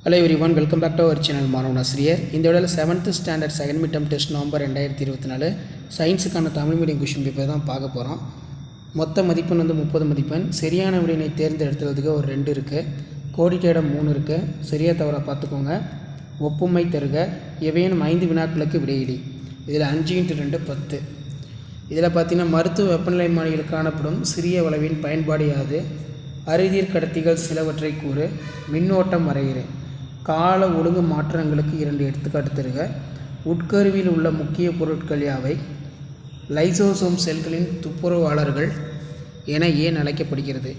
Hello everyone, welcome back to our channel மாணவன் ஆசிரியர். இந்த வீடியோவில் 7th standard second mid term test November 2024 சயின்ஸுக்கான தமிழ் மீடியம் கொஷின் பேப்பர் தான் பார்க்க போகிறோம். மொத்த மதிப்பெண் 30 மதிப்பெண். சரியான விடையினை தேர்ந்தெடுத்ததுக்கு ஒரு 2 இருக்குது, கோடிட்ட இடம் 3 இருக்குது. சரியாக தவறாக பார்த்துக்கோங்க. ஒப்புமை தருக, எவையேனும் 5 வினாக்களுக்கு விடையிலி. இதில் 5x2 10. இதில் பார்த்தீங்கன்னா மருத்துவ வெப்பநிலை மானியில் காணப்படும் சிறிய வளைவின் பயன்பாடு யாது? அறுதிர் கடத்திகள் சிலவற்றை கூறு. மின்னோட்டம் வரைகிறே. கால ஒழுங்கு மாற்றங்களுக்கு 2 எடுத்துக்காட்டு தருக. உட்கருவியில் உள்ள முக்கிய பொருட்கள் யாவை? லைசோசோம் செல்களின் துப்புரவாளர்கள் என ஏன் அழைக்கப்படுகிறது?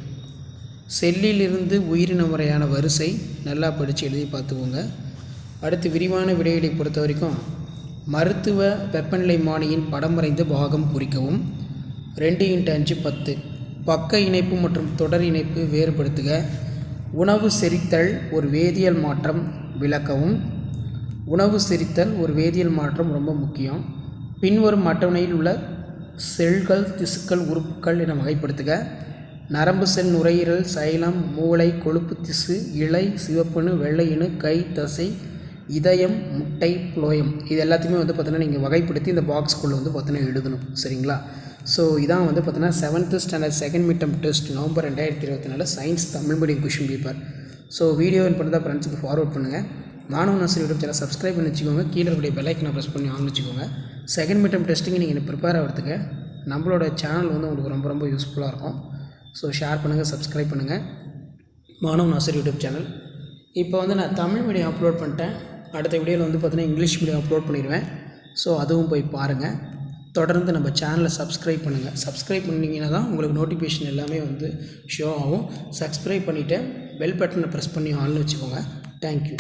செல்லிலிருந்து உயிரின முறையான வரிசை நல்லா படித்து எழுதி பார்த்துக்கோங்க. அடுத்து விரிவான விடைகளை பொறுத்த வரைக்கும் மருத்துவ வெப்பநிலை மானியின் படம் வரைந்த பாகம் குறிக்கவும். 2x5 10. பக்க இணைப்பு மற்றும் தொடர் இணைப்பு வேறுபடுத்துக. உணவு செரித்தல் ஒரு வேதியியல் மாற்றம் விளக்கவும். உணவு செரித்தல் ஒரு வேதியியல் மாற்றம் ரொம்ப முக்கியம். பின்வரும் அட்டவணையில் உள்ள செல்கள் திசுக்கள் உறுப்புகள் என வகைப்படுத்துக. நரம்பு செல், நுரையீரல், சைலம், மூளை, கொழுப்பு திசு, இலை, சிவப்பணு, வெள்ளையணு, கை, தசை, இதயம், முட்டை, புளோயம். இது எல்லாத்தையுமே பார்த்தீங்கன்னா நீங்கள் வகைப்படுத்தி இந்த பாக்ஸ்குள்ளே பார்த்தீங்கன்னா எழுதணும். சரிங்களா? ஸோ இதான் பார்த்தீங்கன்னா 7th standard second mid term test November 2024 science Tamil medium question paper. So video பண்ணுறதா ஃப்ரெண்ட்ஸுக்கு ஃபார்வர்ட் பண்ணுங்கள். மாணவன் ஆசிரியர் யூடியூப் சேனல் சப்ஸ்கிரைப் பண்ணி வச்சுக்கோங்க. கீழே இருக்கக்கூடிய பெல் ஐக்கனை ப்ரெஸ் பண்ணி ஆன் வச்சுக்கோங்க. செகண்ட் மிட் டர்ம் டெஸ்ட்டுக்கு நீங்கள் ப்ரிப்பேர் ஆகிறதுக்கு நம்மளோட சேனல் உங்களுக்கு ரொம்ப ரொம்ப யூஸ்ஃபுல்லாக இருக்கும். ஸோ ஷேர் பண்ணுங்கள், சப்ஸ்கிரைப் பண்ணுங்கள். மாணவன் ஆசிரியர் யூடியூப் சேனல். இப்போ நான் தமிழ் மீடியம் அப்லோட் பண்ணிட்டேன். அடுத்த வீடியோவில் பார்த்தீங்கன்னா இங்கிலீஷ் மீடியம் அப்லோட் பண்ணிடுவேன். ஸோ அதுவும் போய் பாருங்கள். தொடர்ந்து நம்ம சேனலை சப்ஸ்கிரைப் பண்ணுங்கள். சப்ஸ்கிரைப் பண்ணிங்கன்னா தான் உங்களுக்கு நோட்டிஃபிகேஷன் எல்லாமே ஷோ ஆகும். சப்ஸ்கிரைப் பண்ணிவிட்டு பெல் பட்டனை ப்ரெஸ் பண்ணி ஆன்ல வச்சுக்கோங்க. Thank you.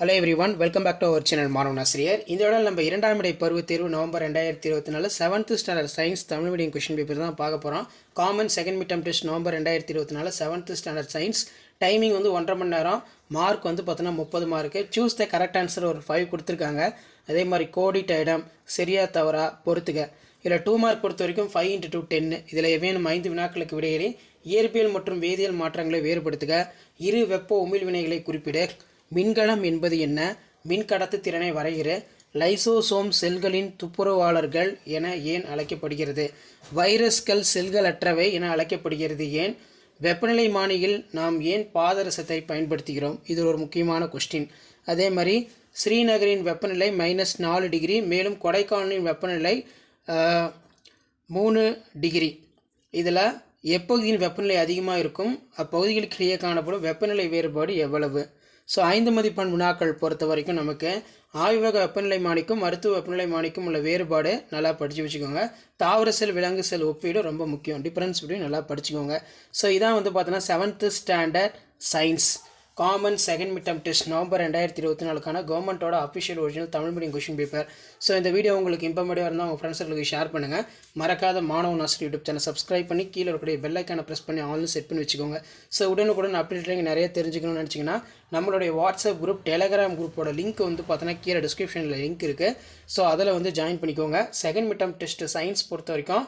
Hello everyone, welcome back to our channel மாணவன் ஆசிரியர். இந்த விட நம்ம 2ஆம் இடை பருவத் தேர்வு November 2024 7th standard science Tamil medium question paper தான் பார்க்க போகிறோம். Common second mid term test November 2024 7th standard science. Timing 1.5 மணி நேரம். மார்க் பார்த்தீங்கன்னா 30 mark. Choose the correct answer ஒரு 5 கொடுத்துருக்காங்க. அதே மாதிரி கோடிட்ட இடம் சரியா தவறா பொறுத்துக. இதில் 2 மார்க் பொறுத்த வரைக்கும் 5x2 10. இதில் எவையேனும் 5 வினாக்களுக்கு விடையிலே இயற்பியல் மற்றும் வேதியியல் மாற்றங்களை வேறுபடுத்துக. இரு வெப்ப உமிழ் வினைகளை குறிப்பிட. மின்கலம் என்பது என்ன? மின்கடத்து திறனை வரைகிற. லைசோசோம் செல்களின் துப்புரவாளர்கள் என ஏன் அழைக்கப்படுகிறது? வைரஸ்கள் செல்கள் அற்றவை என அழைக்கப்படுகிறது ஏன்? வெப்பநிலை மானியில் நாம் ஏன் பாதரசத்தை பயன்படுத்துகிறோம்? இது ஒரு முக்கியமான கொஸ்டின். அதே மாதிரி ஸ்ரீநகரின் வெப்பநிலை -4 டிகிரி, மேலும் கொடைக்கானலின் வெப்பநிலை 3 டிகிரி. இதில் எப்பகுதியின் வெப்பநிலை அதிகமாக இருக்கும்? அப்பகுதிகளுக்கு இடையே காணப்படும் வெப்பநிலை வேறுபாடு எவ்வளவு? ஸோ 5 மதிப்பெண் வினாக்கள் பொறுத்த வரைக்கும் நமக்கு ஆய்வக வெப்பநிலை மானிக்கும் மருத்துவ வெப்பநிலை மானிக்கும் உள்ள வேறுபாடு நல்லா படித்து வச்சுக்கோங்க. தாவர செல், விலங்கு செல் ஒப்பீடு ரொம்ப முக்கியம். டிஃப்ரென்ஸ் பிட்வீன் நல்லா படிச்சுக்கோங்க. ஸோ இதான் பார்த்தீங்கன்னா 7th standard science common second mid term test November 2024 கவர்மெண்ட்டோட official original Tamil medium question paper. So இந்த வீடியோ உங்களுக்கு இன்ஃபர்மேட்டிவாக இருந்தால் உங்கள் ஃப்ரெண்ட்ஸுங்களுக்கு ஷேர் பண்ணுங்கள். மறக்காத மாணவன் ஆசிரியர் யூடியூப் சேனல் சப்ஸ்கிரைப் பண்ணி கீழே இருக்கக்கூடிய பெல் ஐக்கானை ப்ரெஸ் பண்ணி ஆன்லைன் செட் பண்ணி வச்சுக்கோங்க. ஸோ உடனுக்குடன் அப்டேட் நிறைய தெரிஞ்சுக்கணும்னு நினச்சிங்கன்னா நம்மளுடைய வாட்ஸ்அப் குரூப், டெலகிராம் குரூப்போட லிங்க் பார்த்தீங்கன்னா கீழே டிஸ்கிரிப்ஷனில் லிங்க் இருக்குது. ஸோ அதில் ஜாயின் பண்ணிக்கோங்க. Second mid term test science பொறுத்த வரைக்கும்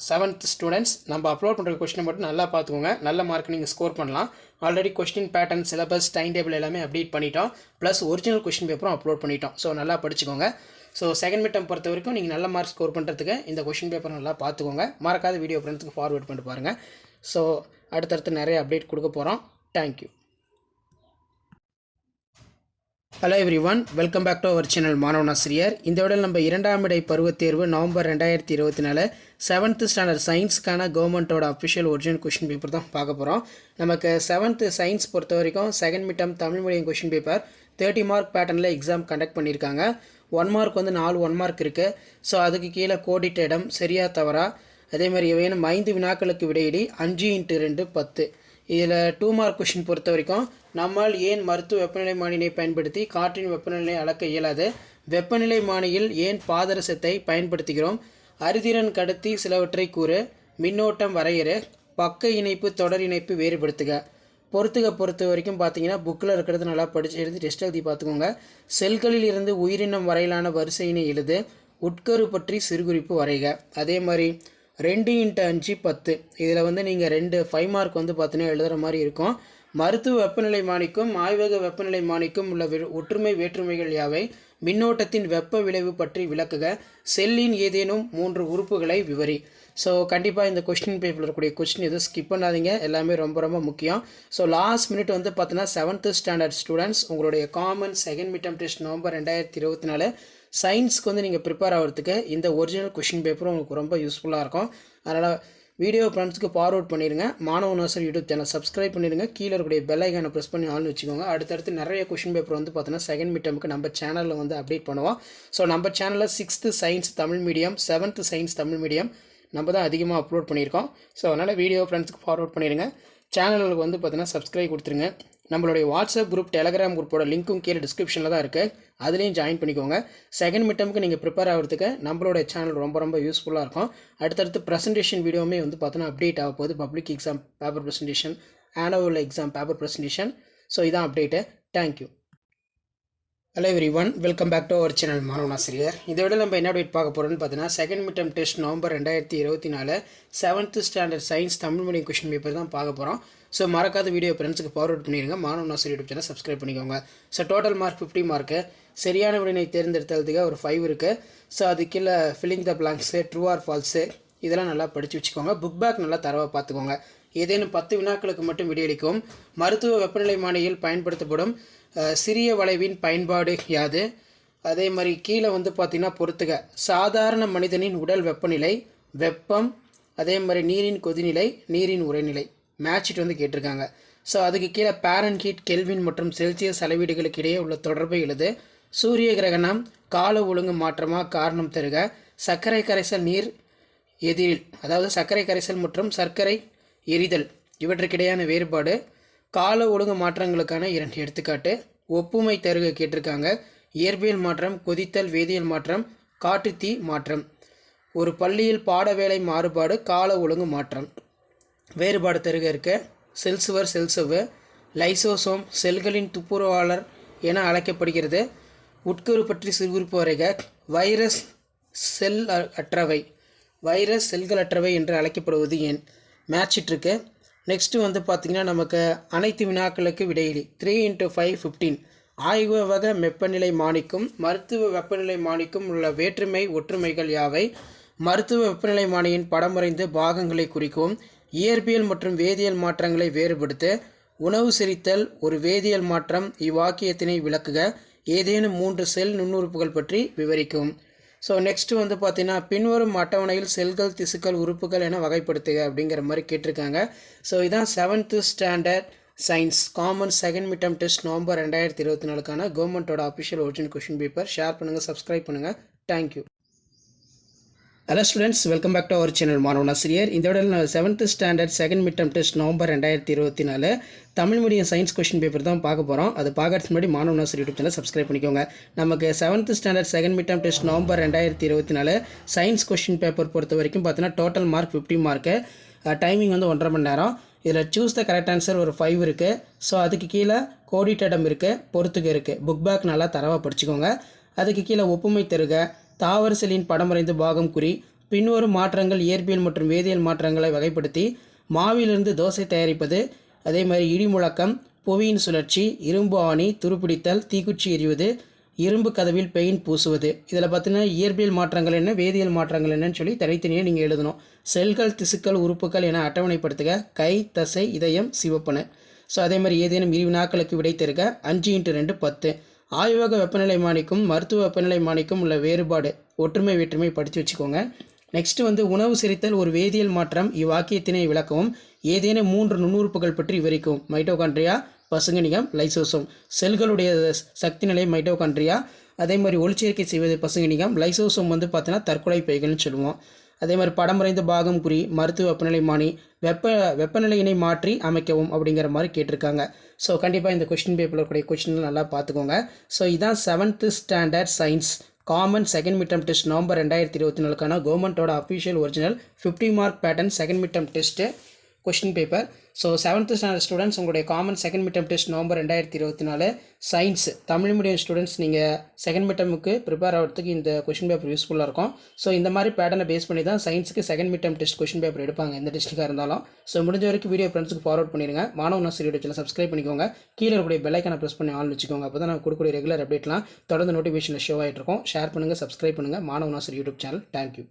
7th ஸ்டூடெண்ட்ஸ் நம்ம அப்லோட் பண்ணுற கொஸ்டினை மட்டும் நல்லா பார்த்துக்கோங்க. நல்ல மார்க் நீங்கள் ஸ்கோர் பண்ணலாம். Already question pattern, syllabus, time table எல்லாமே அப்டேட் பண்ணிட்டோம். ப்ளஸ் ஒரிஜினல் கொஸ்டின் பேப்பரும் அப்லோட் பண்ணிட்டோம். ஸோ நல்லா படிச்சுக்கோங்க. ஸோ செகண்ட் மிட் டர்ம் பொறுத்த வரைக்கும் நீங்கள் நல்ல மார்க் ஸ்கோர் பண்ணுறதுக்கு இந்த கொஸ்டின் பேப்பர் நல்லா பார்த்துக்கோங்க. மறக்காத வீடியோ ஃப்ரெண்ட்ஸுக்கு ஃபார்வர்ட் பண்ணிட்டு பாருங்கள். ஸோ அடுத்தடுத்து நிறைய அப்டேட் கொடுக்க போகிறோம். Thank you. Hello everyone, welcome back to our channel மாணவன் ஆசிரியர். இந்த விட நம்ம 2ஆம் இடை பருவத் தேர்வு நவம்பர் 2024 7th ஸ்டாண்டர்ட் சயின்ஸ்க்கான கவர்மெண்ட்டோட அஃபிஷியல் ஒரிஜினல் கொஷின் பேப்பர் தான் பார்க்க போகிறோம். நமக்கு 7th சயின்ஸ் பொறுத்த வரைக்கும் second mid term Tamil medium question paper 30 mark பேட்டர்னில் எக்ஸாம் கண்டக்ட் பண்ணியிருக்காங்க. 1 மார்க் 4 1 மார்க் இருக்குது. ஸோ அதுக்கு கீழே கோடிட்ட இடம் சரியா தவறா. அதே மாதிரி எவையேனும் 5 வினாக்களுக்கு விடையிலி 5x2 10. இதில் 2 மார்க் கொஷின் பொறுத்த வரைக்கும் நம்மால் ஏன் மருத்துவ வெப்பநிலை மானியை பயன்படுத்தி காற்றின் வெப்பநிலையை அளக்க இயலாது? வெப்பநிலை மானியில் ஏன் பாதரசத்தை பயன்படுத்துகிறோம்? அறுதிறன் கடத்தி சிலவற்றை கூறு. மின்னோட்டம் வரைகிற. பக்க இணைப்பு தொடர் இணைப்பு வேறுபடுத்துக. பொறுத்த வரைக்கும் பார்த்தீங்கன்னா புக்கில் இருக்கிறது நல்லா படித்து எழுதி டெஸ்ட் எழுதி பார்த்துக்கோங்க. செல்களில் இருந்து உயிரினம் வரையிலான வரிசையினை எழுது. உட்கரு பற்றி சிறுகுறிப்பு வரைக. அதே மாதிரி 2x5 10. இதில் நீங்கள் 5 மார்க் பார்த்தீங்கன்னா எழுதுகிற மாதிரி இருக்கும். மருத்துவ வெப்பநிலைமானிக்கும் ஆய்வக வெப்பநிலைமானிக்கும் உள்ள ஒற்றுமை வேற்றுமைகள் யாவை? மின்னோட்டத்தின் வெப்ப விளைவு பற்றி விளக்குக. செல்லின் ஏதேனும் 3 உறுப்புகளை விவரி. ஸோ கண்டிப்பாக இந்த கொஸ்டின் பேப்பரில் இருக்கக்கூடிய கொஸ்டின் எதுவும் ஸ்கிப் பண்ணாதீங்க, எல்லாமே ரொம்ப ரொம்ப முக்கியம். ஸோ லாஸ்ட் மினிட் வந்து பார்த்தீங்கன்னா 7th ஸ்டாண்டர்ட் ஸ்டூடெண்ட்ஸ் உங்களுடைய common second midterm test November 2024 சயின்ஸ்க்கு வந்து நீங்கள் ப்ரிப்பேர் ஆகிறதுக்கு இந்த ஒரிஜினல் கொஸ்டின் பேப்பரும் உங்களுக்கு ரொம்ப யூஸ்ஃபுல்லாக இருக்கும். அதனால் வீடியோ ஃப்ரெண்ட்ஸ்க்கு ஃபார்வர்ட் பண்ணிடுங்க. மாணவ நர்சரி யூடியூப் சேனல் சப்ஸ்கிரைப் பண்ணிடுங்க. கீழே இருக்கக்கூடிய பெல் ஐக்கானை ப்ரெஸ் பண்ணி ஆள்னு வச்சுக்கோங்க. அடுத்தடுத்து நிறைய கொஸ்டின் பேப்பர் வந்து பார்த்தீங்கன்னா செகண்ட் மிட்டமுக்கு நம்ம சேனலில் வந்து அப்டேட் பண்ணுவோம். ஸோ நம்ம சேனலில் 6th science Tamil medium, 7th science Tamil medium நம்ம தான் அதிகமாக அப்லோட் பண்ணியிருக்கோம். ஸோ அதனால் வீடியோ ஃப்ரெண்ட்ஸ்க்கு ஃபார்வர்ட் பண்ணிடுங்க. சேனலுக்கு வந்து பார்த்தீங்கன்னா சப்ஸ்கிரைப் கொடுத்துருங்க. நம்மளுடைய வாட்ஸ்அப் குரூப், டெலகிராம் குரூப்போட லிங்க்கும் கீழே டிஸ்கிரிப்ஷனில் தான் இருக்குது, அதுலேயும் ஜாயின் பண்ணிக்கோங்க. செகண்ட் மிட்டமுக்கு நீங்கள் ப்ரிப்பேர் ஆகிறதுக்கு நம்மளோட சேனல் ரொம்ப ரொம்ப யூஸ்ஃபுல்லாக இருக்கும். அடுத்தடுத்து ப்ரெசன்டேஷன் வீடியோவுமே வந்து பார்த்தோன்னா அப்டேட் ஆக போகுது. Public exam paper presentation, annual exam paper presentation. So இதான் update. Thank you. Hello everyone, welcome back to our channel மாணவன் ஆசிரியர். இதை விட நம்ம என்ன அப்டேட் பார்க்க போகிறோம்னு பார்த்தீங்கன்னா second midterm test November 2024 7th standard science Tamil medium question paper தான் பார்க்க போகிறோம். ஸோ மறக்காத வீடியோ ஃப்ரெண்ட்ஸுக்கு ஃபார்வர்ட் பண்ணிடுங்க. மாணவன் ஆசிரியர் யூடியூப் சேனல் சப்ஸ்கிரைப் பண்ணிக்கோங்க. So total mark 50 mark. சரியான விடையை தேர்ந்தெடுத்ததுக்கு ஒரு 5 இருக்குது. ஸோ அது கீழே filling the blanks, true R falls இதெல்லாம் நல்லா படித்து வச்சுக்கோங்க. புக் பேக் நல்லா தரவாக பார்த்துக்கோங்க. ஏதேனும் 10 வினாக்களுக்கு மட்டும் விடையளிக்கும். மருத்துவ வெப்பநிலைமானியில் பயன்படுத்தப்படும் சிறிய வளைவின் பயன்பாடு யாது? அதே மாதிரி கீழே வந்து பார்த்திங்கன்னா பொறுத்துக. சாதாரண மனிதனின் உடல் வெப்பநிலை, வெப்பம், அதே மாதிரி நீரின் கொதிநிலை, நீரின் உறைநிலை மேட்சிட்டு வந்து கேட்டிருக்காங்க. ஸோ அதுக்கு கீழே பாரன்ஹீட், கெல்வின் மற்றும் செல்சியஸ் அளவீடுகளுக்கு இடையே உள்ள தொடர்பை எழுது. சூரிய கிரகணம் கால ஒழுங்கு மாற்றமாக காரணம் தருக. சர்க்கரை கரைசல் நீர் எதிரில், அதாவது சர்க்கரை கரைசல் மற்றும் சர்க்கரை எரிதல் இவற்றுக்கிடையான வேறுபாடு. கால ஒழுங்கு மாற்றங்களுக்கான 2 எடுத்துக்காட்டு. ஒப்புமை தருக கேட்டிருக்காங்க. இயற்பியல் மாற்றம், கொதித்தல், வேதியியல் மாற்றம், காட்டுத்தீ மாற்றம். ஒரு பள்ளியில் பாடவேளை மாறுபாடு, கால ஒழுங்கு மாற்றம். வேறுபாடு தருக இருக்க. செல்சுவர், செல்சவ்வு. லைசோசோம் செல்களின் துப்புரவாளர் என அழைக்கப்படுகிறது. உட்கரு பற்றி சிறுகுறிப்பு வரைக. வைரஸ் செல் அற்றவை, வைரஸ் செல்கள் அற்றவை என்று அழைக்கப்படுவது ஏன்? மேட்சிட்ருக்கு. நெக்ஸ்ட்டு வந்து பார்த்திங்கன்னா நமக்கு அனைத்து வினாக்களுக்கு விடையிலி 3x5 15. ஆய்வக வெப்பநிலை மானிக்கும் மருத்துவ வெப்பநிலை மானிக்கும் உள்ள வேற்றுமை ஒற்றுமைகள் யாவை? மருத்துவ வெப்பநிலை மானியின் படம் வரைந்து பாகங்களை குறிக்கும். இயற்பியல் மற்றும் வேதியியல் மாற்றங்களை வேறுபடுத்த. உணவு செரித்தல் ஒரு வேதியியல் மாற்றம். இவ்வாக்கியத்தினை விளக்குக. ஏதேனும் 3 செல் நுண்ணுறுப்புகள் பற்றி விவரிக்கும். ஸோ நெக்ஸ்ட்டு வந்து பார்த்திங்கன்னா பின்வரும் அட்டவணையில் செல்கள், திசுக்கள், உறுப்புகள் என வகைப்படுத்துக அப்படிங்கிற மாதிரி கேட்டிருக்காங்க. ஸோ இதான் 7th standard science common second midterm test November 2024 கவர்மெண்ட்டோட official original question paper. Share பண்ணுங்கள், சப்ஸ்கிரைப் பண்ணுங்கள். Thank you. Hello students, welcome back to our channel மாணவன் ஆசிரியர். இந்த விட 7th standard second midterm test November 2024 Tamil medium science question paper தான் பார்க்க போகிறோம். அது பார்க்கறதுக்கு முன்னாடி மாணவன் ஆசிரியர் யூடியூப் சேனல் சப்ஸ்கிரைப் பண்ணிக்கோங்க. நமக்கு 7th standard second midterm test November 2024 science question paper பொறுத்த வரைக்கும் பார்த்தீங்கன்னா டோட்டல் மார்க் 50 மார்க்கு. டைமிங் வந்து 1.5 மணி நேரம். இதில் சூஸ் த கரெக்ட் ஆன்சர் ஒரு 5 இருக்குது. ஸோ அதுக்கு கீழே கோடிட்டடம் இருக்குது, பொறுத்துக இருக்குது. புக் பேக் நல்லா தரவாக படிச்சுக்கோங்க. அதுக்கு கீழே ஒப்புமை தருக. தாவர செல்லின் படம் வரைந்து பாகம் குறி. பின்வரும் மாற்றங்கள் இயற்பியல் மற்றும் வேதியியல் மாற்றங்களை வகைப்படுத்தி. மாவிலிருந்து தோசை தயாரிப்பது. அதே மாதிரி இடி முழக்கம், புவியின் சுழற்சி, இரும்பு ஆணி, துருப்பிடித்தல், தீக்குச்சி எறிவது, இரும்பு கதவில் பெயிண்ட் பூசுவது. இதில் பார்த்தீங்கன்னா இயற்பியல் மாற்றங்கள் என்ன, வேதியியல் மாற்றங்கள் என்னன்னு சொல்லி தனித்தனியாக நீங்கள் எழுதணும். செல்கள், திசுக்கள், உறுப்புகள் என அட்டவணைப்படுத்துக. கை, தசை, இதயம், சிவப்பணு. ஸோ அதே மாதிரி ஏதேனும் 20 வினாக்களுக்கு விடை தருக. 5x2 10. ஆய்வக வெப்பநிலை மானிக்கும் மருத்துவ வெப்பநிலை மானிக்கும் உள்ள வேறுபாடு, ஒற்றுமை வேற்றுமை படித்து வச்சுக்கோங்க. நெக்ஸ்ட்டு வந்து உணவு செரித்தல் ஒரு வேதியியல் மாற்றம். இவ்வாக்கியத்தினை விளக்கவும். ஏதேனும் 3 நுண்ணுறுப்புகள் பற்றி விவரிக்கும். Mitochondria, பசுங்கணிகம், lysosome. செல்களுடைய சக்தி நிலை மைட்டோகாண்ட்ரியா. அதே மாதிரி ஒளிச்சேர்க்கை செய்வது பசுங்கணிகம். லைசோசோம் வந்து பார்த்தீங்கன்னா தற்கொலை பைகள்னு சொல்லுவோம். அதே மாதிரி படம் வரைந்த பாகம் குறி. மருத்துவ வெப்பநிலை மானி. வெப்பநிலையினை மாற்றி அமைக்கவும் அப்படிங்கிற மாதிரி கேட்டிருக்காங்க. ஸோ கண்டிப்பாக இந்த கொஸ்டின் பேப்பரில் கூடிய கொஸ்டின் நல்லா பார்த்துக்கோங்க. ஸோ இதான் 7th standard science common second midterm test November 2024 கவர்மெண்ட்டோட official original 50 mark pattern second midterm test question paper. So 7th standard students உங்களுடைய common second midterm test November 2024 science Tamil medium students நீங்கள் second மிட்டமுக்கு prepare ஆகிறதுக்கு இந்த question paper யூஸ்ஃபுல்லாக இருக்கும். So இந்த மாதிரி பேட்டர்னை பேஸ் பண்ணி தான் சயின்ஸுக்கு second midterm test question paper எடுப்பாங்க எந்த டெஸ்ட்டுக்காக இருந்தாலும். ஸோ முடிஞ்ச வரைக்கும் வீடியோ ஃப்ரெண்ட்ஸுக்கு ஃபார்வர்ட் பண்ணிடுங்க. மாணவன் ஆசிரியர் சேனல் சப்ஸ்கிரைப் பண்ணிக்கோங்க. கீழே இருக்கக்கூடிய பெல் ஐக்கானை ப்ரெஸ் பண்ணி ஆன் வச்சுக்கோங்க. அப்போ தான் நான் கொடுக்கக்கூடிய ரெகுலர் அப்டேட்லாம் தொடர்ந்து நோட்டிஃபிகேஷனில் ஷோ ஆகிட்டு இருக்கும். ஷேர் பண்ணுங்கள், சப்ஸ்கிரைப் பண்ணுங்கள் மாணவன் ஆசிரியர் யூடியூப் சேனல். தேங்க்யூ.